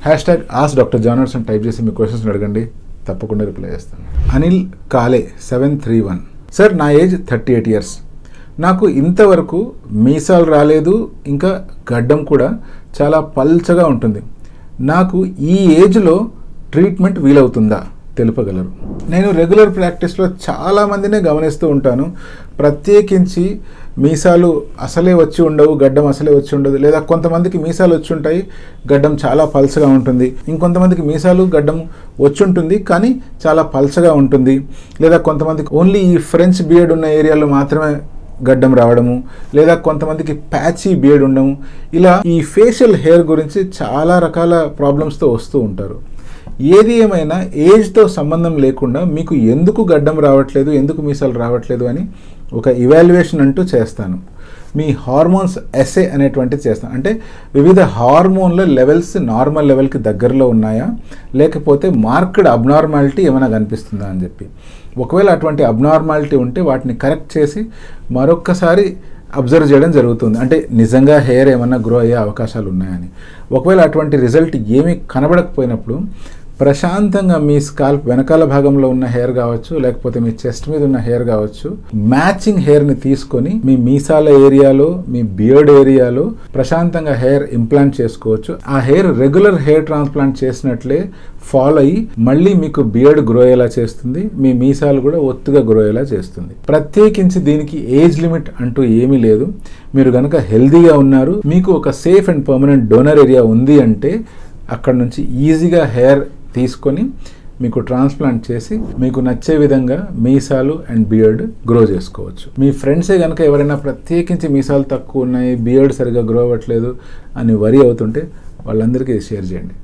#AskDrJohners అని type చేసి మీ questions అడగండి, తప్పకుండా రిప్లై చేస్తాను. అనిల్ కాలే 731. సార్, నా ఏజ్ 38 years. నాకు ఇంతవరకు మీసాలు రాలేదు, ఇంకా గడ్డం కూడా చాలా పల్చగా ఉంటుంది. నాకు ఈ ఏజ్లో ట్రీట్మెంట్ వీలవుతుందా తెలుపగలరు? నేను రెగ్యులర్ ప్రాక్టీస్లో చాలామందినే గమనిస్తూ ఉంటాను. ప్రత్యేకించి మీసాలు అసలే వచ్చి ఉండవు, గడ్డం అసలే వచ్చి ఉండదు, లేదా కొంతమందికి మీసాలు వచ్చి ఉంటాయి, గడ్డం చాలా పల్చగా ఉంటుంది. ఇంకొంతమందికి మీసాలు గడ్డం వచ్చి ఉంటుంది కానీ చాలా పల్చగా ఉంటుంది. లేదా కొంతమందికి ఓన్లీ ఈ ఫ్రెంచ్ బియర్డ్ ఉన్న ఏరియాలో మాత్రమే గడ్డం రావడము, లేదా కొంతమందికి ప్యాచీ బియర్డ్ ఉండము. ఇలా ఈ ఫేషియల్ హెయిర్ గురించి చాలా రకాల ప్రాబ్లమ్స్తో వస్తూ ఉంటారు. ఏది ఏమైనా ఏజ్తో సంబంధం లేకుండా మీకు ఎందుకు గడ్డం రావట్లేదు, ఎందుకు మీసాలు రావట్లేదు అని ఒక ఇవాల్యుయేషన్ అంటూ చేస్తాను. మీ హార్మోన్స్ ఎస్ఏ అనేటువంటిది చేస్తాను. అంటే వివిధ హార్మోన్ల లెవెల్స్ నార్మల్ లెవెల్కి దగ్గరలో ఉన్నాయా, లేకపోతే మార్క్డ్ అబ్నార్మాలిటీ ఏమైనా కనిపిస్తుందా అని చెప్పి. ఒకవేళ అటువంటి అబ్నార్మాలిటీ ఉంటే వాటిని కరెక్ట్ చేసి మరొక్కసారి అబ్జర్వ్ చేయడం జరుగుతుంది. అంటే నిజంగా హెయిర్ ఏమన్నా గ్రో అయ్యే అవకాశాలు ఉన్నాయని. ఒకవేళ అటువంటి రిజల్ట్ ఏమీ కనబడకపోయినప్పుడు ప్రశాంతంగా మీ స్కాల్ప్ వెనకాల భాగంలో ఉన్న హెయిర్ కావచ్చు, లేకపోతే మీ చెస్ట్ మీద ఉన్న హెయిర్ కావచ్చు, మ్యాచింగ్ హెయిర్ని తీసుకొని మీ మీసాల ఏరియాలో, మీ బియర్డ్ ఏరియాలో ప్రశాంతంగా హెయిర్ ఇంప్లాంట్ చేసుకోవచ్చు. ఆ హెయిర్ రెగ్యులర్ హెయిర్ ట్రాన్స్ప్లాంట్ చేసినట్లే ఫాలో అయ్యి మళ్ళీ మీకు బియర్డ్ గ్రో అయ్యేలా చేస్తుంది, మీ మీసాలు కూడా ఒత్తుగా గ్రో అయ్యేలా చేస్తుంది. ప్రత్యేకించి దీనికి ఏజ్ లిమిట్ అంటూ ఏమీ లేదు. మీరు కనుక హెల్దీగా ఉన్నారు, మీకు ఒక safe and permanent donor area ఉంది అంటే అక్కడ నుంచి ఈజీగా హెయిర్ తీసుకొని మీకు ట్రాన్స్ప్లాంట్ చేసి మీకు నచ్చే విధంగా మీసాలు అండ్ బియర్డ్ గ్రో చేసుకోవచ్చు. మీ ఫ్రెండ్సే కనుక ఎవరైనా ప్రత్యేకించి మీసాలు తక్కువ ఉన్నాయి, బియర్డ్ సరిగా గ్రో అవ్వట్లేదు అని వరి అవుతుంటే వాళ్ళందరికీ షేర్ చేయండి.